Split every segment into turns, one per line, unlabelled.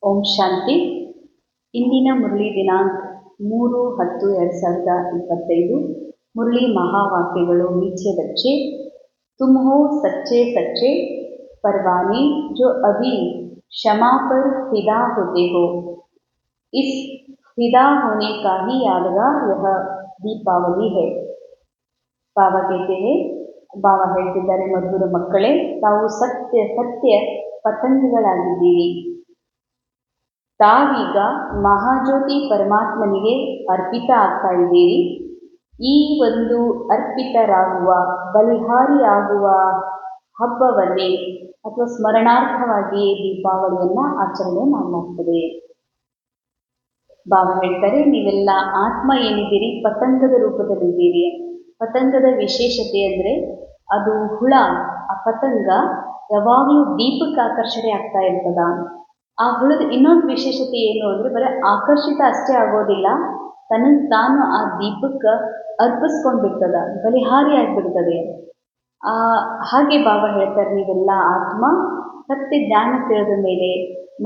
ಓಂ ಶಾಂತಿ. ಇಂದಿನ ಮುರಳಿ ದಿನಾಂಕ 3/10/2025. ಮುರಳಿ ಮಹಾವಾಕ್ಯಗಳು नीचे बच्चे, तुम हो सच्चे सच्चे परवाने जो अभी क्षमा पर फिदा होते हो. इस फिदा होने का ही यादगार यह दीपावली है. ಬಾಬಾ कहते ಬಾಬಾ ಹೇಳ್ತಿದ್ದಾರೆ, ಮಧುರ ಮಕ್ಕಳೇ, ತಾವು ಸತ್ಯ ಸತ್ಯ ಪತಂಗಗಳಾಗಿದ್ದೀರಿ. ತಾವೀಗ ಮಹಾಜ್ಯೋತಿ ಪರಮಾತ್ಮನಿಗೆ ಅರ್ಪಿತ ಆಗ್ತಾ ಇದ್ದೀರಿ. ಈ ಒಂದು ಅರ್ಪಿತರಾಗುವ, ಬಲಿಹಾರಿಯಾಗುವ ಹಬ್ಬವನ್ನೇ ಅಥವಾ ಸ್ಮರಣಾರ್ಥವಾಗಿ ದೀಪಾವಳಿಯನ್ನ ಆಚರಣೆ ಮಾಡಲಾಗ್ತದೆ. ಬಾಬಾ ಹೇಳ್ತಾರೆ, ನೀವೆಲ್ಲ ಆತ್ಮ ಏನಿದ್ದೀರಿ ಪತಂಗದ ರೂಪದಲ್ಲಿದ್ದೀರಿ. ಪತಂಗದ ವಿಶೇಷತೆ ಅಂದರೆ ಅದು ಹುಳ. ಆ ಪತಂಗ ಯಾವಾಗಲೂ ದೀಪಕ್ಕೆ ಆಕರ್ಷಣೆ ಆಗ್ತಾ ಇರ್ತದ. ಆ ಹುಳದ ಇನ್ನೊಂದು ವಿಶೇಷತೆ ಏನು ಅಂದರೆ ಬರೀ ಆಕರ್ಷಿತ ಅಷ್ಟೇ ಆಗೋದಿಲ್ಲ, ತನ್ನನ್ನು ತಾನು ಆ ದೀಪಕ್ಕೆ ಅರ್ಪಿಸ್ಕೊಂಡ್ಬಿಡ್ತದ, ಬಲಿಹಾರಿ ಆಗಿಬಿಡ್ತದೆ. ಹಾಗೆ ಬಾಬಾ ಹೇಳ್ತಾರೆ, ನೀವೆಲ್ಲ ಆತ್ಮ ಸತ್ಯ ಜ್ಞಾನ ತಿಳಿದ ಮೇಲೆ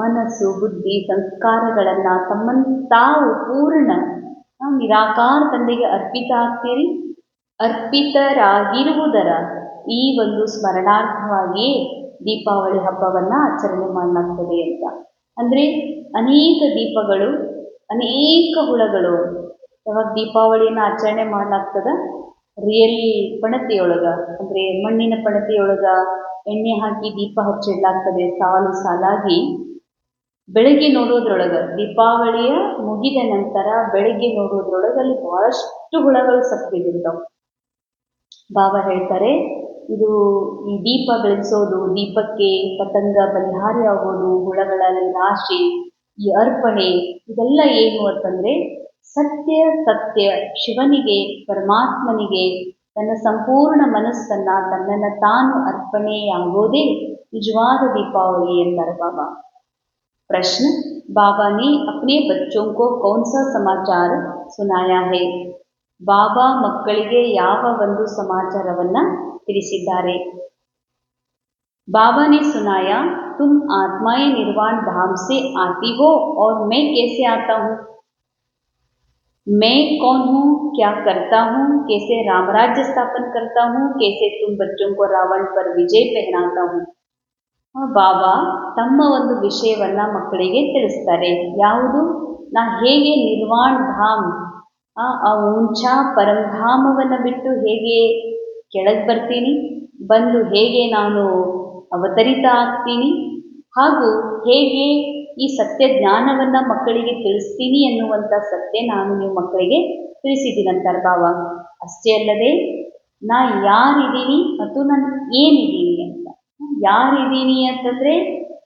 ಮನಸ್ಸು, ಬುದ್ಧಿ, ಸಂಸ್ಕಾರಗಳನ್ನು ತಮ್ಮನ್ನು ತಾವು ಪೂರ್ಣ ನಿರಾಕಾರ ತಂದೆಗೆ ಅರ್ಪಿತ ಆಗ್ತೀರಿ. ಅರ್ಪಿತರಾಗಿರುವುದರ ಈ ಒಂದು ಸ್ಮರಣಾರ್ಥವಾಗಿಯೇ ದೀಪಾವಳಿ ಹಬ್ಬವನ್ನು ಆಚರಣೆ ಮಾಡಲಾಗ್ತದೆ ಅಂತ. ಅಂದರೆ ಅನೇಕ ದೀಪಗಳು, ಅನೇಕ ಹುಳಗಳು. ಯಾವಾಗ ದೀಪಾವಳಿಯನ್ನು ಆಚರಣೆ ಮಾಡಲಾಗ್ತದ, ರಿಯಲ್ ಪಣತಿಯೊಳಗೆ ಅಂದರೆ ಮಣ್ಣಿನ ಪಣತಿಯೊಳಗೆ ಎಣ್ಣೆ ಹಾಕಿ ದೀಪ ಹಚ್ಚಿಡ್ಲಾಗ್ತದೆ ಸಾಲು ಸಾಲಾಗಿ. ಬೆಳಗ್ಗೆ ನೋಡೋದ್ರೊಳಗೆ, ದೀಪಾವಳಿಯ ಮುಗಿದ ನಂತರ ಬೆಳಗ್ಗೆ ನೋಡೋದ್ರೊಳಗೆ ಅಲ್ಲಿ ಬಹಳಷ್ಟು ಹುಳಗಳು ಸತ್ತಿರ್ತಾವೆ. ಬಾಬಾ ಹೇಳ್ತಾರೆ, ಇದು ಈ ದೀಪ ಬೆಳೆಸೋದು, ದೀಪಕ್ಕೆ ಪತಂಗ ಬಲಿಹಾರಿ ಆಗೋದು, ಹುಳಗಳಲ್ಲಿ ರಾಶಿ, ಈ ಅರ್ಪಣೆ, ಇದೆಲ್ಲ ಏನು ಅಂತಂದರೆ ಸತ್ಯ ಸತ್ಯ ಶಿವನಿಗೆ, ಪರಮಾತ್ಮನಿಗೆ ತನ್ನ ಸಂಪೂರ್ಣ ಮನಸ್ಸನ್ನು, ತನ್ನನ್ನು ತಾನು ಅರ್ಪಣೆಯಾಗೋದೇ ನಿಜವಾದ ದೀಪಾವಳಿ ಎಂತಾರೆ ಬಾಬಾ. ಪ್ರಶ್ನೆ, बाबा ने अपने बच्चों को कौन सा समाचार सुनाया है? ಬಾಬಾ ಮಕ್ಕಳಿಗೆ ಯಾವ ಒಂದು ಸಮಾಚಾರವನ್ನ ತಿಳಿಸಿದ್ದಾರೆ? बाबा ने सुनाया, तुम आत्माएं निर्वाण धाम से आती हो और मैं कैसे आता हूँ? मैं कौन हूँ, क्या करता हूँ, कैसे रामराज्य स्थापन करता हूँ, कैसे तुम बच्चों को रावण पर विजय पहनाता हूँ. ಬಾಬಾ ತಮ್ಮ ಒಂದು ವಿಷಯವನ್ನ ಮಕ್ಕಳಿಗೆ ತಿಳಿಸ್ತಾರೆ. ಯಾವುದು? ನಾ ಹೇಗೆ ನಿರ್ವಾಣ್ ಧಾಮ್, ಆ ಉಂಚಾ ಪರಂಧಾಮವನ್ನು ಬಿಟ್ಟು ಹೇಗೆ ಕೆಳಗೆ ಬರ್ತೀನಿ, ಬಂದು ಹೇಗೆ ನಾನು ಅವತರಿತ ಆಗ್ತೀನಿ, ಹಾಗೂ ಹೇಗೆ ಈ ಸತ್ಯ ಜ್ಞಾನವನ್ನು ಮಕ್ಕಳಿಗೆ ತಿಳಿಸ್ತೀನಿ ಎನ್ನುವಂಥ ಸತ್ಯ ನಾನು ನೀವು ಮಕ್ಕಳಿಗೆ ತಿಳಿಸಿದ್ದೀನಂತಾರೆ ಬಾಬಾ. ಅಷ್ಟೇ ಅಲ್ಲದೆ ನಾ ಯಾರಿದ್ದೀನಿ ಮತ್ತು ನಾನು ಏನಿದ್ದೀನಿ ಅಂತ. ಯಾರಿದ್ದೀನಿ ಅಂತಂದರೆ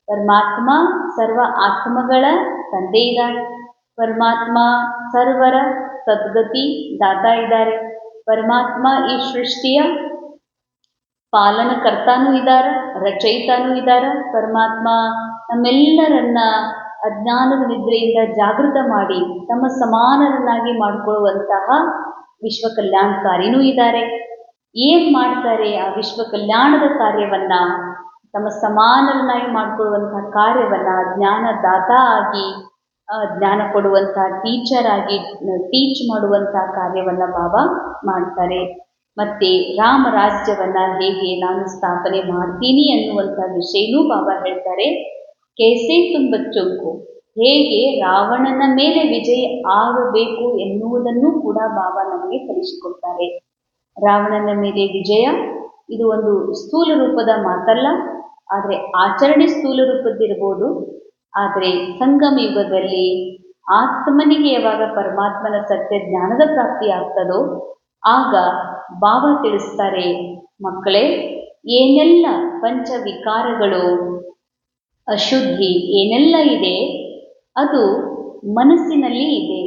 ಪರಮಾತ್ಮ ಸರ್ವ ಆತ್ಮಗಳ ತಂದೆ ಇದ್ದಾರೆ. ಪರಮಾತ್ಮ ಸರ್ವರ ಸದ್ಗತಿ ದಾತಾ ಇದ್ದಾರೆ. ಪರಮಾತ್ಮ ಈ ಸೃಷ್ಟಿಯ ಪಾಲನಕರ್ತಾನೂ ಇದ್ದಾರೆ, ರಚಯಿತಾನೂ ಇದ್ದಾರೆ. ಪರಮಾತ್ಮ ನಮ್ಮೆಲ್ಲರನ್ನ ಅಜ್ಞಾನದ ನಿದ್ರೆಯಿಂದ ಜಾಗೃತ ಮಾಡಿ ತಮ್ಮ ಸಮಾನರನ್ನಾಗಿ ಮಾಡಿಕೊಳ್ಳುವಂತಹ ವಿಶ್ವ ಕಲ್ಯಾಣಕಾರಿನೂ ಇದ್ದಾರೆ. ಏನು ಮಾಡ್ತಾರೆ? ಆ ವಿಶ್ವ ಕಲ್ಯಾಣದ ಕಾರ್ಯವನ್ನ, ತಮ್ಮ ಸಮಾನರನ್ನಾಗಿ ಮಾಡಿಕೊಳ್ಳುವಂತಹ ಕಾರ್ಯವನ್ನ, ಜ್ಞಾನದಾತ ಆಗಿ ಜ್ಞಾನ ಕೊಡುವಂತಹ ಟೀಚರ್ ಆಗಿ ಟೀಚ್ ಮಾಡುವಂತಹ ಕಾರ್ಯವನ್ನ ಬಾಬಾ ಮಾಡ್ತಾರೆ. ಮತ್ತೆ ರಾಮರಾಜ್ಯವನ್ನ ಹೇಗೆ ನಾನು ಸ್ಥಾಪನೆ ಮಾಡ್ತೀನಿ ಅನ್ನುವಂಥ ವಿಷಯನೂ ಬಾಬಾ ಹೇಳ್ತಾರೆ. ಕೇಸೆ ತುಮ್ ಬಚ್ಚೋಂಕು, ಹೇಗೆ ರಾವಣನ ಮೇಲೆ ವಿಜಯ ಆಗಬೇಕು ಎನ್ನುವುದನ್ನು ಕೂಡ ಬಾಬಾ ನಮಗೆ ಕಲಿಸಿಕೊಡ್ತಾರೆ. ರಾವಣನ ಮೇಲೆ ವಿಜಯ ಇದು ಒಂದು ಸ್ಥೂಲ ರೂಪದ ಮಾತಲ್ಲ, ಆದರೆ ಆಚರಣೆ ಸ್ಥೂಲ ರೂಪದ್ದಿರ್ಬೋದು. ಆದರೆ ಸಂಗಮ ಯುಗದಲ್ಲಿ ಆತ್ಮನಿಗೆ ಯಾವಾಗ ಪರಮಾತ್ಮನ ಸತ್ಯ ಜ್ಞಾನದ ಪ್ರಾಪ್ತಿ ಆಗ್ತದೋ ಆಗ ಬಾಬಾ ತಿಳಿಸ್ತಾರೆ, ಮಕ್ಕಳೇ, ಏನೆಲ್ಲ ಪಂಚವಿಕಾರಗಳು, ಅಶುದ್ಧಿ ಏನೆಲ್ಲ ಇದೆ ಅದು ಮನಸ್ಸಿನಲ್ಲಿ ಇದೆ.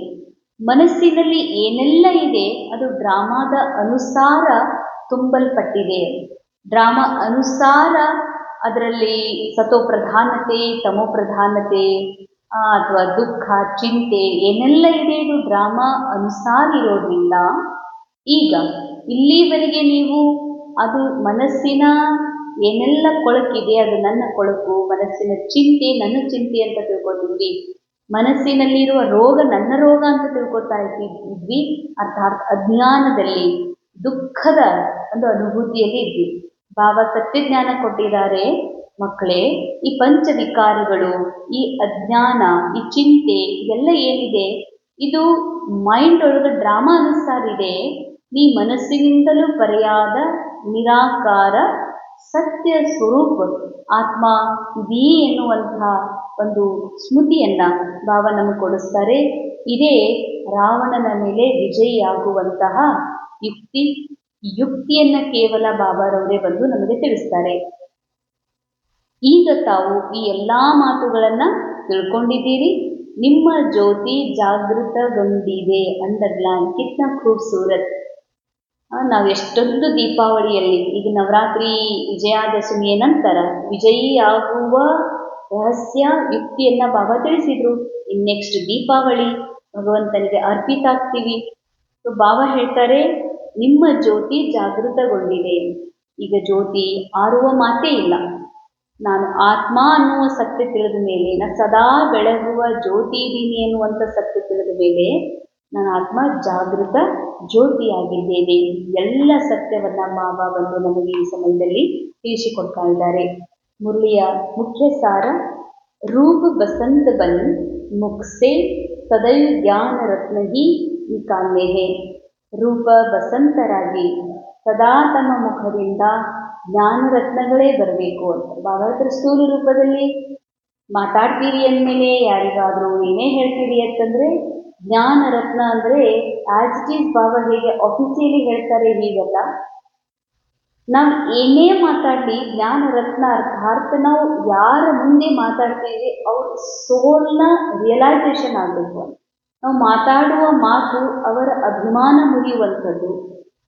ಮನಸ್ಸಿನಲ್ಲಿ ಏನೆಲ್ಲ ಇದೆ ಅದು ಡ್ರಾಮಾದ ಅನುಸಾರ ತುಂಬಲ್ಪಟ್ಟಿದೆ. ಡ್ರಾಮಾ ಅನುಸಾರ ಅದರಲ್ಲಿ ಸತೋಪ್ರಧಾನತೆ, ತಮೋಪ್ರಧಾನತೆ ಅಥವಾ ದುಃಖ, ಚಿಂತೆ ಏನೆಲ್ಲ ಇದೆ ಇದು ಡ್ರಾಮಾ ಅನುಸಾರ ಇರೋದ್ರಿಂದ ಈಗ ಇಲ್ಲಿವರೆಗೆ ನೀವು ಅದು ಮನಸ್ಸಿನ ಏನೆಲ್ಲ ಕೊಳಕಿದೆ ಅದು ನನ್ನ ಕೊಳಕು, ಮನಸ್ಸಿನ ಚಿಂತೆ ನನ್ನ ಚಿಂತೆ ಅಂತ ತಿಳ್ಕೊತಿದ್ವಿ, ಮನಸ್ಸಿನಲ್ಲಿರುವ ರೋಗ ನನ್ನ ರೋಗ ಅಂತ ತಿಳ್ಕೊತಾ ಇದ್ವಿ. ಅರ್ಥಾತ್ ಅಜ್ಞಾನದಲ್ಲಿ ದುಃಖದ ಒಂದು ಅನುಭೂತಿಯಲ್ಲಿ ಇದ್ವಿ. ಬಾಬಾ ಸತ್ಯಜ್ಞಾನ ಕೊಟ್ಟಿದ್ದಾರೆ, ಮಕ್ಕಳೇ ಈ ಪಂಚವಿಕಾರಗಳು, ಈ ಅಜ್ಞಾನ, ಈ ಚಿಂತೆ ಇದೆಲ್ಲ ಏನಿದೆ ಇದು ಮೈಂಡ್ ಒಳಗೆ ಡ್ರಾಮಾ ಅನ್ನಿಸ್ತಾರಿದೆ. ನೀ ಮನಸ್ಸಿನಿಂದಲೂ ಪರೆಯಾದ ನಿರಾಕಾರ ಸತ್ಯ ಸ್ವರೂಪ ಆತ್ಮ ಇದೀ ಎನ್ನುವಂತಹ ಒಂದು ಸ್ಮೃತಿಯನ್ನ ಬಾಬಾ ನಮಗೆ ಕೊಡಿಸ್ತಾರೆ. ಇದೇ ರಾವಣನ ಮೇಲೆ ವಿಜಯಿಯಾಗುವಂತಹ ಯುಕ್ತಿ. ಯುಕ್ತಿಯನ್ನ ಕೇವಲ ಬಾಬಾರವರೇ ಬಂದು ನಮಗೆ ತಿಳಿಸ್ತಾರೆ. ಈಗ ತಾವು ಈ ಎಲ್ಲಾ ಮಾತುಗಳನ್ನ ತಿಳ್ಕೊಂಡಿದ್ದೀರಿ. ನಿಮ್ಮ ಜ್ಯೋತಿ ಜಾಗೃತಗೊಂಡಿದೆ. ಅಂಡರ್ಲೈನ್ ಕಿತ್ನ ಖೂಬ್ಸೂರತ್. ನಾವು ಎಷ್ಟೊಂದು ದೀಪಾವಳಿಯಲ್ಲಿ ಈಗ ನವರಾತ್ರಿ ವಿಜಯಾದಶಮಿಯ ನಂತರ ವಿಜಯಿಯಾಗುವ ರಹಸ್ಯ ಯುಕ್ತಿಯನ್ನ ಬಾಬಾ ತಿಳಿಸಿದ್ರು. ಇನ್ ನೆಕ್ಸ್ಟ್ ದೀಪಾವಳಿ ಭಗವಂತನಿಗೆ ಅರ್ಪಿತ ಆಗ್ತೀವಿ. ಬಾಬಾ ಹೇಳ್ತಾರೆ, ನಿಮ್ಮ ಜ್ಯೋತಿ ಜಾಗೃತಗೊಂಡಿದೆ. ಈಗ ಜ್ಯೋತಿ ಆರುವ ಮಾತೇ ಇಲ್ಲ. ನಾನು ಆತ್ಮ ಅನ್ನುವ ಸತ್ಯ ತಿಳಿದ ಮೇಲೆ, ನಾನು ಸದಾ ಬೆಳಗುವ ಜ್ಯೋತಿ ಇದ್ದೀನಿ ಎನ್ನುವಂಥ ಸತ್ಯ ತಿಳಿದ ಮೇಲೆ ನಾನು ಆತ್ಮ ಜಾಗೃತ ಜ್ಯೋತಿಯಾಗಿದ್ದೇನೆ. ಎಲ್ಲ ಸತ್ಯವನ್ನ ಬಾಬಾ ಬಂದು ನಮಗೆ ಈ ಸಮಯದಲ್ಲಿ ತಿಳಿಸಿಕೊಡ್ತಾ ಇದ್ದಾರೆ. ಮುರಳಿಯ ಮುಖ್ಯ ಸಾರ, ರೂಪ ಬಸಂತ ಬನ್ ಮುಖಸೆ ಸದೈವ ಜ್ಞಾನ ರತ್ನ ಹಿ ನಿಕಾಲ್ನೆ ಹೇ. ರೂಪ ಬಸಂತರಾಗಿ ಸದಾ ತಮ್ಮ ಮುಖದಿಂದ ಜ್ಞಾನ ರತ್ನಗಳೇ ಬರಬೇಕು ಅಂತ. ಬಾಬಾ ಹತ್ರ ಸ್ಥೂಲ ರೂಪದಲ್ಲಿ ಮಾತಾಡ್ತೀರಿ ಅಂದಮೇಲೆ ಯಾರಿಗಾದರೂ ಏನೇ ಹೇಳ್ತೀರಿ ಅಂತಂದರೆ ಜ್ಞಾನ ರತ್ನ ಅಂದರೆ ಆಸ್ ಇಟ್ ಈಸ್ ಬಾಬಾ ಹೇಗೆ ಆಫೀಸಿಯಲಿ ಹೇಳ್ತಾರೆ ಹೀಗಲ್ಲ. ನಾವು ಏನೇ ಮಾತಾಡಲಿ ಜ್ಞಾನ ರತ್ನ ಅರ್ಥಾತ್ ನಾವು ಯಾರ ಮುಂದೆ ಮಾತಾಡ್ತೀವಿ ಅವ್ರ ಸೋಲ್ನ ರಿಯಲೈಸೇಷನ್ ಆಗಬೇಕು ಅಂತ. ನಾವು ಮಾತಾಡುವ ಮಾತು ಅವರ ಅಭಿಮಾನ ಮುರಿಯುವಂಥದ್ದು,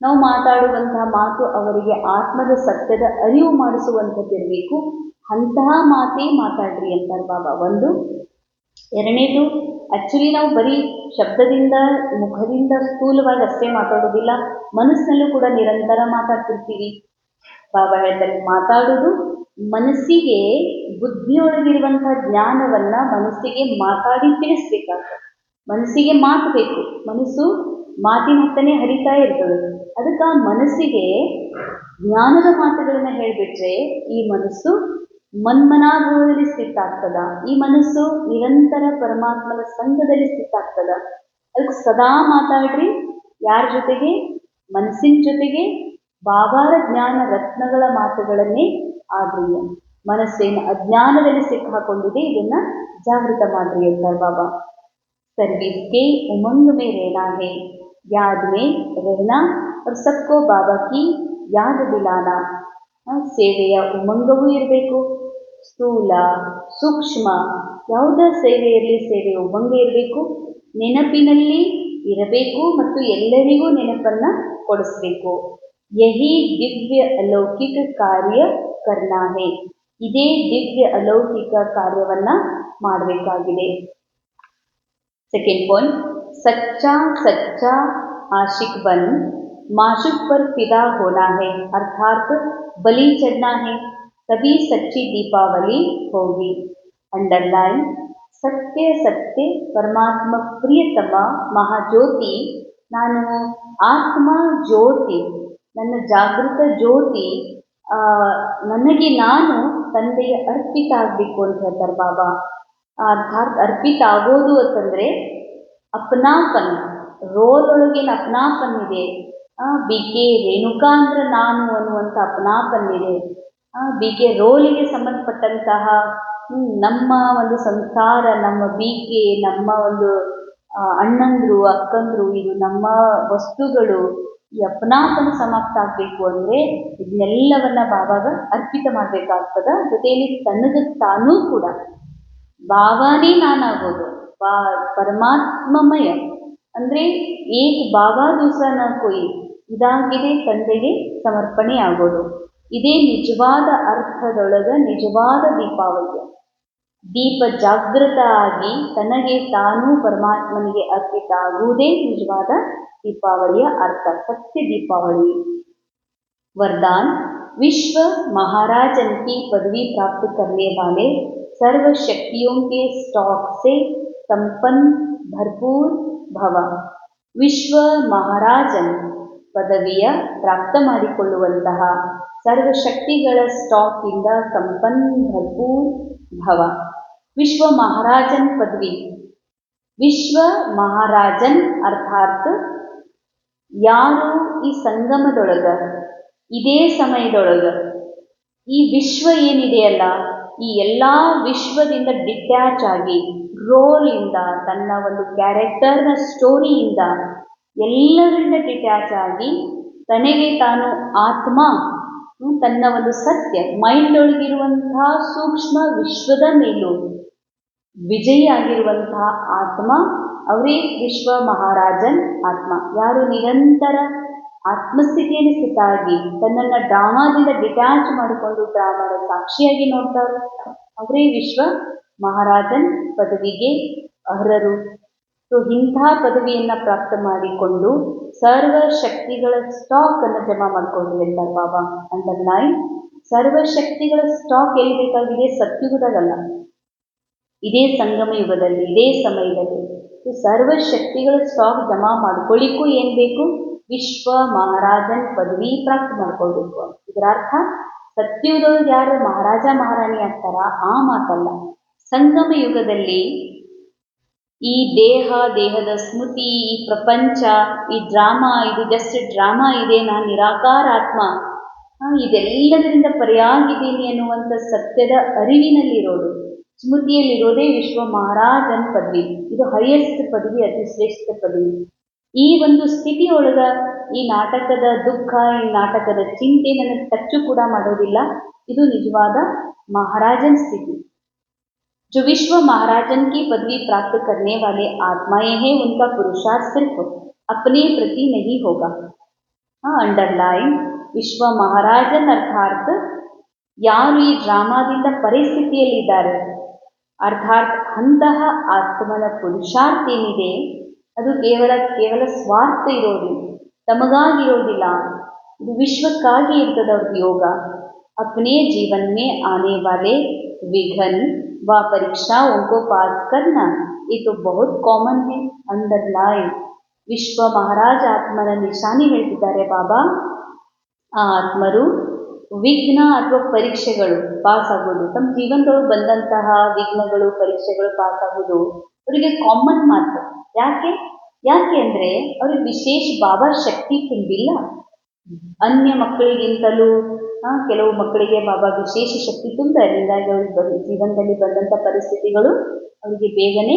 ನಾವು ಮಾತಾಡುವಂತಹ ಮಾತು ಅವರಿಗೆ ಆತ್ಮದ ಸತ್ಯದ ಅರಿವು ಮಾಡಿಸುವಂಥದ್ದಿರಬೇಕು. ಅಂತಹ ಮಾತೇ ಮಾತಾಡ್ರಿ ಅಂತಾರೆ ಬಾಬಾ. ಒಂದು. ಎರಡನೇದು, ಆ್ಯಕ್ಚುಲಿ ನಾವು ಬರೀ ಶಬ್ದದಿಂದ ಮುಖದಿಂದ ಸ್ಥೂಲವಾಗಿ ಅಷ್ಟೇ ಮಾತಾಡೋದಿಲ್ಲ, ಮನಸ್ಸಿನಲ್ಲೂ ಕೂಡ ನಿರಂತರ ಮಾತಾಡ್ತಿರ್ತೀವಿ. ಬಾಬಾ ಹೇಳ್ತಾರೆ, ಮಾತಾಡೋದು ಮನಸ್ಸಿಗೆ ಬುದ್ಧಿಯೊಳಗಿರುವಂತಹ ಜ್ಞಾನವನ್ನ ಮನಸ್ಸಿಗೆ ಮಾತಾಡಿ ತಿಳಿಸ್ಬೇಕಾಗ್ತದೆ. ಮನಸ್ಸಿಗೆ ಮಾತು ಬೇಕು. ಮನಸ್ಸು ಮಾತಿನ ಹತ್ತನೇ ಹರಿತಾ ಇರ್ತದೆ. ಅದಕ್ಕೆ ಆ ಮನಸ್ಸಿಗೆ ಜ್ಞಾನದ ಮಾತುಗಳನ್ನ ಹೇಳಿಬಿಟ್ರೆ ಈ ಮನಸ್ಸು ಮನ್ಮನಾಭವದಲ್ಲಿ ಸ್ಥಿತ ಆಗ್ತದ. ಈ ಮನಸ್ಸು ನಿರಂತರ ಪರಮಾತ್ಮನ ಸಂಘದಲ್ಲಿ ಸ್ಥಿತ ಆಗ್ತದ. ಅದಕ್ಕೆ ಸದಾ ಮಾತಾಡ್ರಿ. ಯಾರ ಜೊತೆಗೆ? ಮನಸ್ಸಿನ ಜೊತೆಗೆ ಬಾಬಾರ ಜ್ಞಾನ ರತ್ನಗಳ ಮಾತುಗಳನ್ನೇ ಆಡ್ರಿ. ಮನಸ್ಸೇನು ಅಜ್ಞಾನದಲ್ಲಿ ಸಿಕ್ಕಾಕೊಂಡಿದೆ, ಇದನ್ನ ಜಾಗೃತ ಮಾಡ್ರಿ ಅಂತಾರೆ ಬಾಬಾ. सर्विस के उमंग में रहना है, याद में रहना और सबको बाबा की याद दिलाना. ಸೇವೆಯ ಉಮಂಗವೂ ಇರಬೇಕು. ಸ್ಥೂಲ ಸೂಕ್ಷ್ಮ ಯಾವುದೇ ಸೇವೆ ಇರಲಿ, ಸೇವೆಯ ಉಮಂಗ ಇರಬೇಕು, ನೆನಪಿನಲ್ಲಿ ಇರಬೇಕು ಮತ್ತು ಎಲ್ಲರಿಗೂ ನೆನಪನ್ನ ಕೊಡಿಸ್ಬೇಕು. ಯಹಿ ದಿವ್ಯ ಅಲೌಕಿಕ ಕಾರ್ಯ ಕರ್ನಾ ಹೇ. ಇದೇ ದಿವ್ಯ ಅಲೌಕಿಕ ಕಾರ್ಯವನ್ನ ಮಾಡಬೇಕಾಗಿದೆ. सेकेंड पॉइंट, सच्चा सच्चा आशिक बन माशूक पर फिदा होना है, अर्थात बलि चढ़ना है, तभी सच्ची दीपावली होगी. अंडरलाइन, सत्य सत्य परमात्ಮ ಪ್ರಿಯತಮ ಮಹಾಜ್ಯೋತಿ, ನಾನು ಆತ್ಮ ಜ್ಯೋತಿ, ನನ್ನ ಜಾಗೃತ ಜ್ಯೋತಿ, ನನಗೆ ನಾನು ತಂದೆಗೆ ಅರ್ಪಿತ ಆಗಬೇಕು ಅಂತ ಹೇಳ್ತಾರೆ ಬಾಬಾ. ಅರ್ಥಾತ್ ಅರ್ಪಿತ ಆಗೋದು ಅಂತಂದರೆ ಅಪ್ನಾಪನ್, ರೋಲ್ ಒಳಗೇನು ಅಪ್ನಾಪನ್ ಇದೆ. ಬಿ ಕೆ ರೇಣುಕಾ ಅಂದ್ರೆ ನಾನು ಅನ್ನುವಂಥ ಅಪ್ನಾಪನ್ ಇದೆ. ಬಿ ಕೆ ರೋಲಿಗೆ ಸಂಬಂಧಪಟ್ಟಂತಹ ನಮ್ಮ ಒಂದು ಸಂಸಾರ, ನಮ್ಮ ಬಿ ಕೆ, ನಮ್ಮ ಒಂದು ಅಣ್ಣಂದ್ರು ಅಕ್ಕಂದ್ರು, ಇದು ನಮ್ಮ ವಸ್ತುಗಳು, ಈ ಅಪ್ನಾಪನ ಸಮಾಪ್ತ ಆಗಬೇಕು ಅಂದರೆ ಇದನ್ನೆಲ್ಲವನ್ನ ಬಾಬಾಗ ಅರ್ಪಿತ ಮಾಡಬೇಕಾಗ್ತದ. ಜೊತೆಯಲ್ಲಿ ತನಗೆ ತಾನೂ ಕೂಡ ಬಾಬಾನೇ ನಾನಾಗೋದು. ಪರಮಾತ್ಮಮಯ ಅಂದರೆ ಏಕ್ ಬಾಬಾ ದೂಸರಾ ನ ಕೋಯಿ, ಇದಾಗಿದೆ ತಂದೆಗೆ ಸಮರ್ಪಣೆ ಆಗೋದು. ಇದೇ ನಿಜವಾದ ಅರ್ಥದೊಳಗ ನಿಜವಾದ ದೀಪಾವಳಿ. ದೀಪ ಜಾಗೃತ ಆಗಿ ತನಗೆ ತಾನು ಪರಮಾತ್ಮನಿಗೆ ಅರ್ಪಿತ ಆಗುವುದೇ ನಿಜವಾದ ದೀಪಾವಳಿಯ ಅರ್ಥ, ಸತ್ಯ ದೀಪಾವಳಿ. वरदान, विश्व महाराजन की पदवी प्राप्त करने वाले सर्व शक्तियों के स्टॉक से संपन्न भरपूर भव. ವಿಶ್ವ ಮಹಾರಾಜನ್ ಪದವಿಯ ಪ್ರಾಪ್ತ ಮಾಡಿಕೊಳ್ಳುವಂತಹ ಸರ್ವಶಕ್ತಿಗಳ ಸ್ಟಾಕ್ ಇಂದ ಸಂಪನ್ನ ಭರ್ಪೂರ್ ಭವ. ವಿಶ್ವ ಮಹಾರಾಜನ್ ಪದವಿ. ವಿಶ್ವ ಮಹಾರಾಜನ್ ಅರ್ಥಾತ್ ಯಾರು ಈ ಸಂಗಮದೊಳಗ ಇದೇ ಸಮಯದೊಳಗ ಈ ವಿಶ್ವ ಏನಿದೆಯಲ್ಲ ಈ ಎಲ್ಲ ವಿಶ್ವದಿಂದ ಡಿಟ್ಯಾಚ್ ಆಗಿ ರೋಲಿಂದ ತನ್ನ ಒಂದು ಕ್ಯಾರೆಕ್ಟರ್ನ ಸ್ಟೋರಿಯಿಂದ ಎಲ್ಲರಿಂದ ಡಿಟ್ಯಾಚ್ ಆಗಿ ತನಗೆ ತಾನು ಆತ್ಮ ತನ್ನ ಒಂದು ಸತ್ಯ ಮೈಂಡ್ ಒಳಗಿರುವಂತಹ ಸೂಕ್ಷ್ಮ ವಿಶ್ವದ ಮೇಲೂ ವಿಜಯಿ ಆಗಿರುವಂತಹ ಆತ್ಮ ಅವರೇ ವಿಶ್ವ ಮಹಾರಾಜನ್ ಆತ್ಮ. ಯಾರು ನಿರಂತರ ಆತ್ಮಸ್ಥಿತಿಯಲ್ಲಿ ಸ್ಥಿತಾಗಿ ತನ್ನನ್ನು ಡ್ರಾಮಾದಿಂದ ಡಿಟ್ಯಾಚ್ ಮಾಡಿಕೊಂಡು ಡ್ರಾಮಾದ ಸಾಕ್ಷಿಯಾಗಿ ನೋಡ್ತಾರೆ ಅವರೇ ವಿಶ್ವ ಮಹಾರಾಜನ್ ಪದವಿಗೆ ಅರ್ಹರು. ಸೊ ಇಂಥ ಪದವಿಯನ್ನು ಪ್ರಾಪ್ತ ಮಾಡಿಕೊಂಡು ಸರ್ವ ಶಕ್ತಿಗಳ ಸ್ಟಾಕ್ ಅನ್ನು ಜಮಾ ಮಾಡ್ಕೊಂಡ್ರಿ ಅಂತಾರೆ ಬಾಬಾ. ಅಂಡರ್ಲೈನ್, ಸರ್ವಶಕ್ತಿಗಳ ಸ್ಟಾಕ್ ಎಲ್ಲಿ ಬೇಕಾಗಿದೆ? ಸತ್ಯುಗದಾಗಲ್ಲ, ಇದೇ ಸಂಗಮ ಯುಗದಲ್ಲಿ, ಇದೇ ಸಮಯದಲ್ಲಿ. ಸರ್ವಶಕ್ತಿಗಳ ಸ್ಟಾಕ್ ಜಮಾ ಮಾಡ್ಕೊಳ್ಳಿಕ್ಕೂ ಏನು ಬೇಕು? ವಿಶ್ವ ಮಹಾರಾಜನ್ ಪದವಿ ಪ್ರಾಪ್ತ ಮಾಡ್ಕೊಳ್ಬೇಕು. ಇದರ ಅರ್ಥ ಸತ್ಯುಗದೊಳಗೆ ಯಾರು ಮಹಾರಾಜ ಮಹಾರಾಣಿ ಆಗ್ತಾರ ಆ ಮಾತಲ್ಲ. ಸಂಗಮ ಯುಗದಲ್ಲಿ ಈ ದೇಹದ ಸ್ಮೃತಿ, ಈ ಪ್ರಪಂಚ, ಈ ಡ್ರಾಮಾ, ಇದು ಜಸ್ಟ್ ಡ್ರಾಮಾ ಇದೆ, ನಾನು ನಿರಾಕಾರ ಆತ್ಮ, ಇದೆಲ್ಲದರಿಂದ ಪರ್ಯಾಗಿದ್ದೀನಿ ಅನ್ನುವಂಥ ಸತ್ಯದ ಅರಿವಿನಲ್ಲಿರೋದು, ಸ್ಮೃತಿಯಲ್ಲಿರೋದೇ ವಿಶ್ವ ಮಹಾರಾಜನ್ ಪದವಿ. ಇದು ಹೈಯೆಸ್ಟ್ ಪದವಿ, ಅತಿ ಶ್ರೇಷ್ಠ ಪದವಿ. ಈ ಒಂದು ಸ್ಥಿತಿಯೊಳಗ ಈ ನಾಟಕದ ದುಃಖ, ಈ ನಾಟಕದ ಚಿಂತೆ ನನಗೆ ಟಚ್ಚು ಕೂಡ ಮಾಡೋದಿಲ್ಲ. ಇದು ನಿಜವಾದ महाराजन स्थिति. जो विश्व महाराजन की पदवी प्राप्त करने वाले आत्माएं हैं उनका पुरुषार्थ सिर्फ अपने प्रति नहीं होगा. अंडरलाइन, ವಿಶ್ವ ಮಹಾರಾಜನ್ ಅರ್ಥಾತ್ ಯಾರು ಈ ಡ್ರಾಮಾದಿಂದ ಪರಿಸ್ಥಿತಿಯಲ್ಲಿದ್ದಾರೆ, ಅರ್ಥಾತ್ ಅಂತಹ ಆತ್ಮನ ಪುರುಷಾರ್ಥ ಏನಿದೆ ಅದು ಕೇವಲ ಸ್ವಾರ್ಥ ಇರೋದಿಲ್ಲ, ತಮಗಾಗಿರೋದಿಲ್ಲ, ಇದು ವಿಶ್ವಕ್ಕಾಗಿ ಇರ್ತದೆ ಅವ್ರ ಯೋಗ. अपने जीवन में आने वाले विघ्न व परीक्षाओं को पास करना ये तो बहुत कॉमन है. अंडरलाइन, ವಿಶ್ವ ಮಹಾರಾಜ ಆತ್ಮನ ನಿಶಾನಿ ಹೇಳ್ತಿದ್ದಾರೆ ಬಾಬಾ. ಆ ಆತ್ಮರು ವಿಘ್ನ ಅಥವಾ ಪರೀಕ್ಷೆಗಳು ಪಾಸ್ ಆಗೋದು, ತಮ್ಮ ಜೀವನದೊಳಗೆ ಬಂದಂತಹ ವಿಘ್ನಗಳು ಪರೀಕ್ಷೆಗಳು ಪಾಸ್ ಆಗೋದು ಅವರಿಗೆ ಕಾಮನ್ ಮಾತು. ಯಾಕೆ ಅಂದರೆ ಅವ್ರಿಗೆ ವಿಶೇಷ ಬಾಬಾ ಶಕ್ತಿ ತುಂಬಿಲ್ಲ. ಅನ್ಯ ಮಕ್ಕಳಿಗಿಂತಲೂ ಕೆಲವು ಮಕ್ಕಳಿಗೆ ಬಾಬಾ ವಿಶೇಷ ಶಕ್ತಿ ತುಂಬ್ತಾರೆ. ಹೀಗಾಗಿ ಅವ್ರಿಗೆ ಜೀವನದಲ್ಲಿ ಬಂದಂಥ ಪರಿಸ್ಥಿತಿಗಳು ಅವರಿಗೆ ಬೇಗನೆ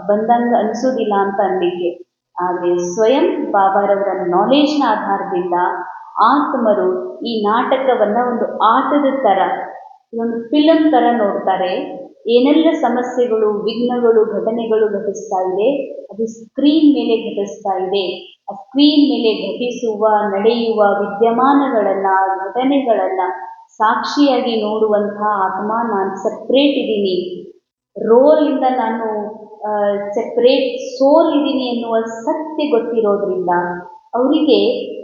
ಬಂದಂಗೆ ಅನಿಸೋದಿಲ್ಲ ಅಂತ ಅನ್ಲಿಕ್ಕೆ. ಆದರೆ ಸ್ವಯಂ ಬಾಬಾರವರ ನಾಲೆಜ್ನ ಆಧಾರದಿಂದ ಆತ್ಮರು ಈ ನಾಟಕವನ್ನು ಒಂದು ಆಟದ ಥರ, ಒಂದು ಫಿಲಮ್ ಥರ ನೋಡ್ತಾರೆ. ಏನೆಲ್ಲ ಸಮಸ್ಯೆಗಳು, ವಿಘ್ನಗಳು, ಘಟನೆಗಳು ಘಟಿಸ್ತಾ ಇದೆ ಅದು ಸ್ಕ್ರೀನ್ ಮೇಲೆ ಘಟಿಸ್ತಾ ಇದೆ. ಆ ಸ್ಕ್ರೀನ್ ಮೇಲೆ ಘಟಿಸುವ, ನಡೆಯುವ ವಿದ್ಯಮಾನಗಳನ್ನು, ಘಟನೆಗಳನ್ನು ಸಾಕ್ಷಿಯಾಗಿ ನೋಡುವಂತಹ ಆತ್ಮ ನಾನು ಸಪ್ರೇಟ್ ಇದ್ದೀನಿ, ರೋಲಿಂದ ನಾನು ಸೆಪ್ರೇಟ್ ಸೋಲ್ ಇದ್ದೀನಿ ಎನ್ನುವ ಸತ್ಯ ಗೊತ್ತಿರೋದ್ರಿಂದ ಅವರಿಗೆ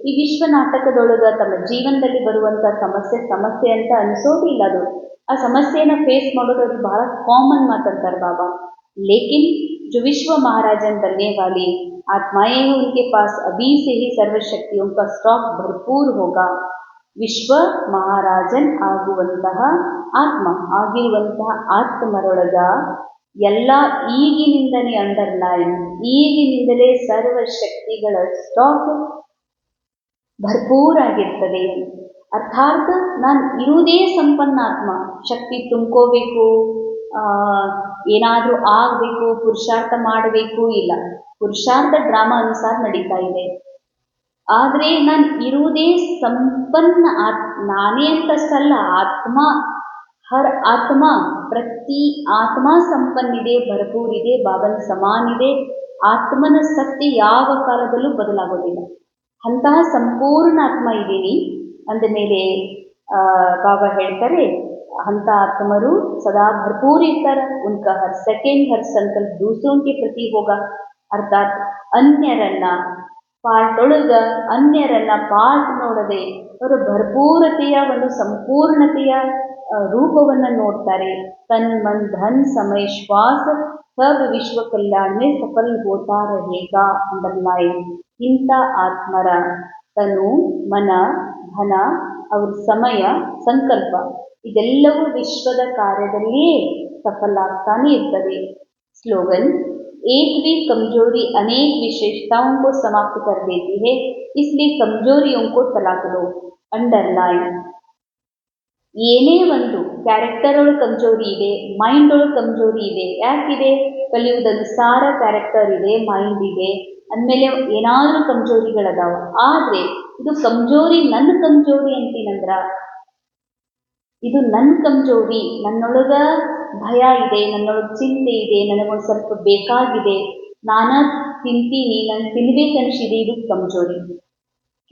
ಈ ವಿಶ್ವ ನಾಟಕದೊಳಗೆ ತಮ್ಮ ಜೀವನದಲ್ಲಿ ಬರುವಂಥ ಸಮಸ್ಯೆ ಅಂತ ಅನಿಸೋದಿಲ್ಲ. ಅದು ಆ ಸಮಸ್ಯೆಯನ್ನು ಫೇಸ್ ಮಾಡೋದು ಅವ್ರಿಗೆ ಬಹಳ ಕಾಮನ್ ಮಾತಂತಾರೆ ಬಾಬಾ. ಲೇಕಿನ್ जो विश्व महाराजन बनने वाली आत्माएं हैं उनके पास अभी से ही सर्वशक्तियों का स्टॉक भरपूर होगा. ವಿಶ್ವ ಮಹಾರಾಜನ್ ಆಗುವಂತಹ ಆತ್ಮ ಆಗಿರುವಂತಹ ಆತ್ಮರೊಳಗ ಎಲ್ಲ ಈಗಿನಿಂದಲೇ, ಅಂಡರ್ಲೈನ್, ಈಗಿನಿಂದಲೇ ಸರ್ವಶಕ್ತಿಗಳ ಸ್ಟಾಕ್ ಭರ್ಪೂರಾಗಿರ್ತದೆ. ಅರ್ಥಾತ್ ನಾನು ಇರುವುದೇ ಸಂಪನ್ನ ಆತ್ಮ, ಶಕ್ತಿ ತುಂಬ್ಕೋಬೇಕು, ಏನಾದರೂ ಆಗಬೇಕು, ಪುರುಷಾರ್ಥ ಮಾಡಬೇಕು ಇಲ್ಲ. ಪುರುಷಾರ್ಥ ಡ್ರಾಮಾ ಅನುಸಾರ ನಡೀತಾ ಇದೆ. ಆದರೆ ನಾನು ಇರುವುದೇ ಸಂಪನ್ನ ನಾನೇ ಅಂತಷ್ಟಲ್ಲ, ಆತ್ಮ, ಹರ್ ಆತ್ಮ, ಪ್ರತಿ ಆತ್ಮ ಸಂಪನ್ನಿದೆ, ಭರಪೂರಿದೆ, ಬಾಬನ ಸಮಾನಿದೆ. ಆತ್ಮನ ಸತ್ಯ ಯಾವ ಕಾಲದಲ್ಲೂ ಬದಲಾಗೋದಿಲ್ಲ. ಅಂತಹ ಸಂಪೂರ್ಣ ಆತ್ಮ ಇದ್ದೀನಿ ಅಂದಮೇಲೆ ಬಾಬಾ ಹೇಳ್ತಾರೆ ಅಂಥ ಆತ್ಮರು ಸದಾ ಭರ್ಪೂರ್ ಇರ್ತಾರೆ. ಉನ್ಕಾ ಹರ್ ಸೆಕೆಂಡ್ ಹರ್ ಸಂಕಲ್ಪ ದೂಸರೋं के प्रति होगा. ಅರ್ಥಾತ್ ಅನ್ಯರನ್ನ ಪಾರ್ಟ್ ಒಳಗ ಅನ್ಯರನ್ನ ಪಾರ್ಟ್ ನೋಡದೆ ಅವರ ಭರ್ಪೂರತೆಯ ಒಂದು ಸಂಪೂರ್ಣತೆಯ ರೂಪವನ್ನು ನೋಡ್ತಾರೆ. ತನ್ ಮನ್ ಧನ್ ಸಮಯ ಶ್ವಾಸ सब विश्व कल्याण में सफल होता रहेगा. अंडरलाइन. ಇಂಥ ಆತ್ಮರ ತನು ಮನ ಧನ ಅವ್ರ ಸಮಯ ಸಂಕಲ್ಪ ಇದೆಲ್ಲವೂ ವಿಶ್ವದ ಕಾರ್ಯದಲ್ಲಿಯೇ ಸಫಲ ಆಗ್ತಾನೆ ಇರ್ತದೆ. स्लोगन एक भी कमजोरी अनेक विशेषताओं को समाप्त कर देती है, इसलिए कमजोरियों को तलाक दो. अंडरलाइन. ಏನೇ ಒಂದು ಕ್ಯಾರೆಕ್ಟರ್ ಒಳಗೆ ಕಮ್ಜೋರಿ ಇದೆ, ಮೈಂಡ್ ಒಳಗೆ ಕಮ್ಜೋರಿ ಇದೆ. ಯಾಕಿದೆ? ಕಲಿಯುವುದನುಸಾರ ಕ್ಯಾರೆಕ್ಟರ್ ಇದೆ, ಮೈಂಡ್ ಇದೆ, ಅಂದಮೇಲೆ ಏನಾದರೂ ಕಮ್ಜೋರಿಗಳದಾವ. ಆದರೆ ಇದು ಕಮ್ಜೋರಿ ನನ್ನ ಕಮ್ಜೋರಿ ಅಂತೀನಂದ್ರ ಇದು ನನ್ನ ಕಮ್ಜೋರಿ, ನನ್ನೊಳಗ ಭಯ ಇದೆ, ನನ್ನೊಳಗೆ ಚಿಂತೆ ಇದೆ, ನನಗೊಂದು ಸ್ವಲ್ಪ ಬೇಕಾಗಿದೆ, ನಾನಾ ತಿಂತೀನಿ, ನಾನು ತಿನ್ಬೇಕನ್ಸಿದೆ, ಇದು ಕಮ್ಜೋರಿ.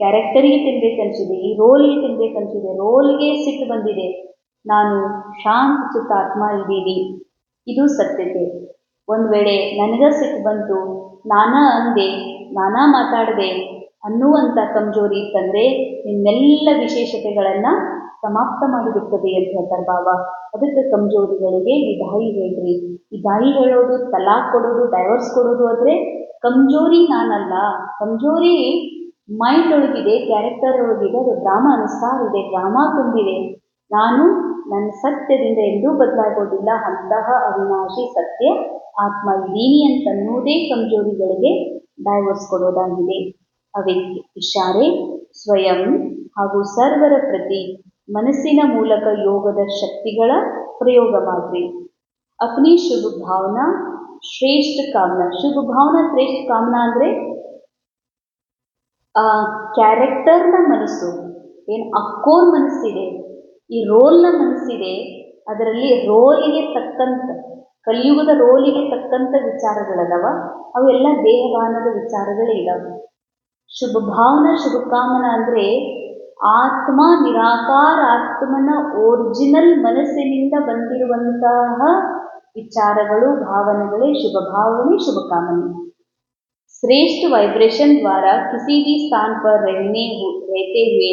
ಕ್ಯಾರೆಕ್ಟರಿಗೆ ತಿನ್ಬೇಕನ್ಸಿದೆ, ಈ ರೋಲ್ಗೆ ತಿನ್ಬೇಕನ್ಸಿದೆ, ರೋಲ್ಗೆ ಸಿಟ್ಟು ಬಂದಿದೆ, ನಾನು ಶಾಂತ ಚಿತ್ತಾತ್ಮ ಇದ್ದೀನಿ, ಇದು ಸತ್ಯತೆ. ಒಂದು ವೇಳೆ ನನಗ ಸಿಟ್ಟು ಬಂತು, ನಾನಾ ಅಂದೆ, ನಾನಾ ಮಾತಾಡದೆ ಅನ್ನುವಂಥ ಕಮ್ಜೋರಿ ಇತ್ತಂದರೆ ನಿಮ್ಮೆಲ್ಲ ವಿಶೇಷತೆಗಳನ್ನು ಸಮಾಪ್ತ ಮಾಡಿಬಿಡ್ತದೆ ಅಂತ ಹೇಳ್ತಾರೆ ಬಾಬಾ. ಅದಕ್ಕೆ ಕಮ್ಜೋರಿಗಳಿಗೆ ವಿದಾಯಿ ಹೇಳ್ರಿ. ವಿದಾಯಿ ಹೇಳೋದು, ತಲಾಕ್ ಕೊಡೋದು, ಡೈವರ್ಸ್ ಕೊಡೋದು ಆದರೆ ಕಮ್ಜೋರಿ ನಾನಲ್ಲ. ಕಮ್ಜೋರಿ ಮೈಂಡ್ ಒಳಗಿದೆ, ಕ್ಯಾರೆಕ್ಟರ್ ಒಳಗಿದೆ, ಅದು ಡ್ರಾಮಾ ಅನುಸಾರ ಇದೆ, ಡ್ರಾಮಾ ತುಂಬಿದೆ. ನಾನು ನನ್ನ ಸತ್ಯದಿಂದ ಎಂದೂ ಬದಲಾಗೋದಿಲ್ಲ, ಅಂತಹ ಅವಿನಾಶಿ ಸತ್ಯ ಆತ್ಮ ಇದ್ದೀನಿ ಅಂತನ್ನುವುದೇ ಕಮ್ಜೋರಿಗಳಿಗೆ ಡೈವರ್ಸ್ ಕೊಡೋದಾಗಿದೆ. ಅವಕ್ಕೆ ಇಶಾರೆ ಸ್ವಯಂ ಹಾಗೂ ಸರ್ವರ ಪ್ರತಿ ಮನಸ್ಸಿನ ಮೂಲಕ ಯೋಗದ ಶಕ್ತಿಗಳ ಪ್ರಯೋಗ ಮಾಡ್ರಿ. ಅಪ್ನಿ ಶುಭ ಭಾವನಾ ಶ್ರೇಷ್ಠ ಕಾಮನಾ. ಶುಭ ಭಾವನಾ ಶ್ರೇಷ್ಠ ಕಾಮನಾ ಅಂದರೆ ಕ್ಯಾರೆಕ್ಟರ್ನ ಮನಸ್ಸು ಏನು ಅಕ್ಕೋರ್ ಮನಸ್ಸಿದೆ, ಈ ರೋಲ್ನ ಮನಸ್ಸಿದೆ, ಅದರಲ್ಲಿ ರೋಲಿಗೆ ತಕ್ಕಂಥ ಕಲಿಯುಗದ ರೋಲಿಗೆ ತಕ್ಕಂಥ ವಿಚಾರಗಳದವ, ಅವೆಲ್ಲ ದೇಹವಾನದ ವಿಚಾರಗಳೇ ಇದಾವೆ. ಶುಭ ಭಾವನಾ ಶುಭ ಕಾಮನಾ ಅಂದರೆ ಆತ್ಮ ನಿರಾಕಾರ ಆತ್ಮನ ಒರಿಜಿನಲ್ ಮನಸ್ಸಿನಿಂದ ಬಂದಿರುವಂತಹ ವಿಚಾರಗಳು, ಭಾವನೆಗಳೇ ಶುಭ ಭಾವನೆ, ಶುಭ ಕಾಮನೆ. श्रेष्ठ वाइब्रेशन द्वारा किसी भी स्थान पर रहते हुए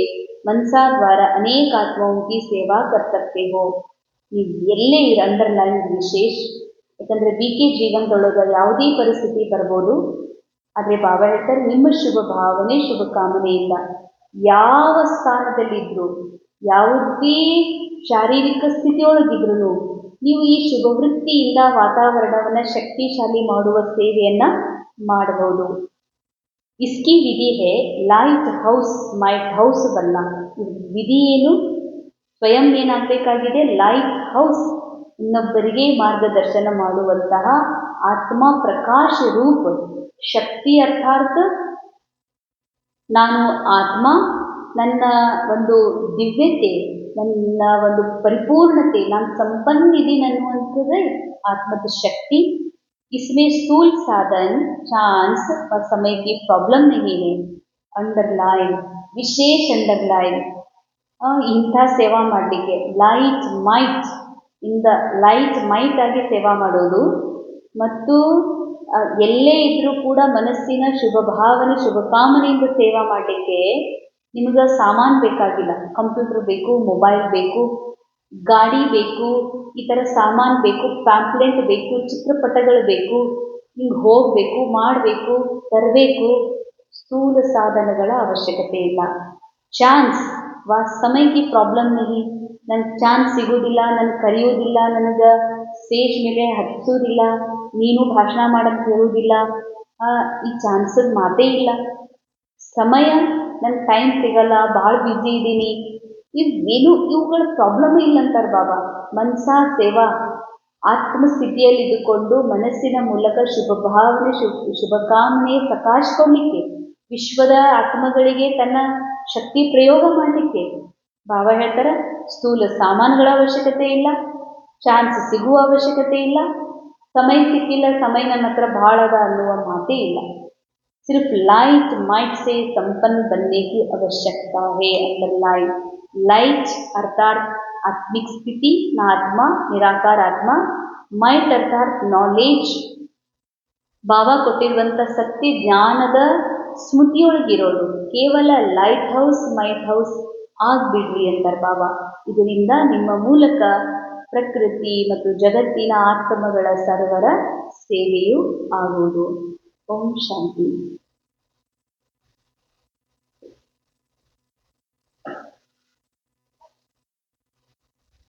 मनसा द्वारा अनेक आत्माओं की सेवा कर सकते हो. ನೀವು ಎಲ್ಲೇ ಅಂಡರ್ಲೈನ್ ವಿಶೇಷ. ಯಾಕಂದರೆ BK ಜೀವನದೊಳಗೆ ಯಾವುದೇ ಪರಿಸ್ಥಿತಿ ಬರ್ಬೋದು, ಆದರೆ ಬಾಬಾ ಹೇಳ್ತಾರೆ ನಿಮ್ಮ ಶುಭ ಭಾವನೆ ಶುಭ ಕಾಮನೆಯಿಂದ ಯಾವ ಸ್ಥಾನದಲ್ಲಿದ್ದರೂ, ಯಾವುದೇ ಶಾರೀರಿಕ ಸ್ಥಿತಿಯೊಳಗಿದ್ರೂ ನೀವು ಈ ಶುಭ ವೃತ್ತಿಯಿಂದ ವಾತಾವರಣವನ್ನು ಶಕ್ತಿಶಾಲಿ ಮಾಡುವ ಸೇವೆಯನ್ನು ಮಾಡಬಹುದು. ಇಸ್ಕಿ ವಿಧಿ ಹೇ ಲೈಟ್ ಹೌಸ್ ಮೈಟ್ ಹೌಸ್ ಬಲ್ಲ. ವಿಧಿ ಏನು? ಸ್ವಯಂ ಏನಾಗಬೇಕಾಗಿದೆ? ಲೈಟ್ ಹೌಸ್, ಇನ್ನೊಬ್ಬರಿಗೆ ಮಾರ್ಗದರ್ಶನ ಮಾಡುವಂತಹ ಆತ್ಮ ಪ್ರಕಾಶ ರೂಪ ಶಕ್ತಿ. ಅರ್ಥಾತ್ ನಾನು ಆತ್ಮ, ನನ್ನ ಒಂದು ದಿವ್ಯತೆ, ನನ್ನ ಒಂದು ಪರಿಪೂರ್ಣತೆ, ನಾನು ಸಂಪನ್ನಿದ್ದೀನಿ ಅನ್ನುವಂಥದ್ದೇ ಆತ್ಮದ ಶಕ್ತಿ. इसमें स्थूल साधन चांस और समय की प्रॉब्लम नहीं है. अंडरलाइन, ವಿಶೇಷ ಅಂಡರ್ಲೈನ್. ಇಂಥ ಸೇವಾ ಮಾಡಲಿಕ್ಕೆ ಲೈಟ್ ಮೈಟ್ ಇಂದ ಲೈಟ್ ಮೈಟ್ ಆಗಿ ಸೇವಾ ಮಾಡೋದು, ಮತ್ತು ಎಲ್ಲೇ ಇದ್ದರೂ ಕೂಡ ಮನಸ್ಸಿನ ಶುಭ ಭಾವನೆ ಶುಭ ಕಾಮನೆಯಿಂದ ಸೇವಾ ಮಾಡಲಿಕ್ಕೆ ನಿಮಗೆ ಸಾಮಾನು ಬೇಕಾಗಿಲ್ಲ. ಕಂಪ್ಯೂಟರ್ ಬೇಕು, ಮೊಬೈಲ್ ಬೇಕು, ಗಾಡಿ ಬೇಕು, ಈ ಥರ ಸಾಮಾನು ಬೇಕು, ಪ್ಯಾಂಪ್ಲೆಂಟ್ ಬೇಕು, ಚಿತ್ರಪಟಗಳು ಬೇಕು, ಹಿಂಗೆ ಹೋಗಬೇಕು, ಮಾಡಬೇಕು, ತರಬೇಕು. ಸ್ಥೂಲ ಸಾಧನಗಳ ಅವಶ್ಯಕತೆ ಇಲ್ಲ. ಚಾನ್ಸ್ ವಾ ಸಮಯಕ್ಕೆ ಪ್ರಾಬ್ಲಮ್ नहीं. ನನಗೆ ಚಾನ್ಸ್ ಸಿಗೋದಿಲ್ಲ, ನನಗೆ ಕರೆಯೋದಿಲ್ಲ, ನನಗೆ ಸ್ಟೇಜ್ ಮೇಲೆ ಹತ್ತಿಸೋದಿಲ್ಲ, ನೀನು ಭಾಷಣ ಮಾಡಕ್ಕೆ ಹೇಳೋದಿಲ್ಲ, ಈ ಚಾನ್ಸಸ್ ಮಾತೇ ಇಲ್ಲ. ಸಮಯ ನನಗೆ ಟೈಮ್ ಸಿಗಲ್ಲ, ಭಾಳ ಬ್ಯುಸಿ ಇದ್ದೀನಿ, ಇವೇನು ಇವುಗಳ ಪ್ರಾಬ್ಲಮ್ ಇಲ್ಲ ಅಂತಾರೆ ಬಾಬಾ. ಮನಸಾ ಸೇವಾ ಆತ್ಮಸ್ಥಿತಿಯಲ್ಲಿ ಇದ್ದುಕೊಂಡು ಮನಸ್ಸಿನ ಮೂಲಕ ಶುಭ ಭಾವನೆ ಶುಭ ಕಾಮನೆ ಪ್ರಕಾಶಿಸಲಿಕ್ಕೆ, ವಿಶ್ವದ ಆತ್ಮಗಳಿಗೆ ತನ್ನ ಶಕ್ತಿ ಪ್ರಯೋಗ ಮಾಡಲಿಕ್ಕೆ ಬಾಬಾ ಹೇಳ್ತಾರೆ ಸ್ಥೂಲ ಸಾಮಾನುಗಳ ಅವಶ್ಯಕತೆ ಇಲ್ಲ, ಚಾನ್ಸ್ ಸಿಗುವ ಅವಶ್ಯಕತೆ ಇಲ್ಲ, ಸಮಯ ಸಿಕ್ಕಿಲ್ಲ, ಸಮಯ ನನ್ನ ಹತ್ರ ಭಾಳ ಅದ ಅನ್ನುವ ಮಾತೇ ಇಲ್ಲ. सिर्फ लाइट माइट से संपन्न बनने की आवश्यकता है. अंडरलाइन. लाइट अर्थात आत्मिक स्थिति न आत्मा निराकार आत्मा. माइट अर्थात नॉलेज, ಬಾಬಾ ಕೊಟ್ಟಿರುವಂಥ ಸತ್ಯ ಜ್ಞಾನದ ಸ್ಮೃತಿಯೊಳಗಿರೋದು. ಕೇವಲ ಲೈಟ್ ಹೌಸ್ ಮೈಟ್ ಹೌಸ್ ಆಗ್ಬಿಡ್ರಿ ಅಂತಾರೆ ಬಾಬಾ. ಇದರಿಂದ ನಿಮ್ಮ ಮೂಲಕ ಪ್ರಕೃತಿ ಮತ್ತು ಜಗತ್ತಿನ ಆತ್ಮಗಳ ಸರ್ವರ ಸೇವೆಯೂ ಆಗುವುದು. ಓಂ ಶಾಂತಿ.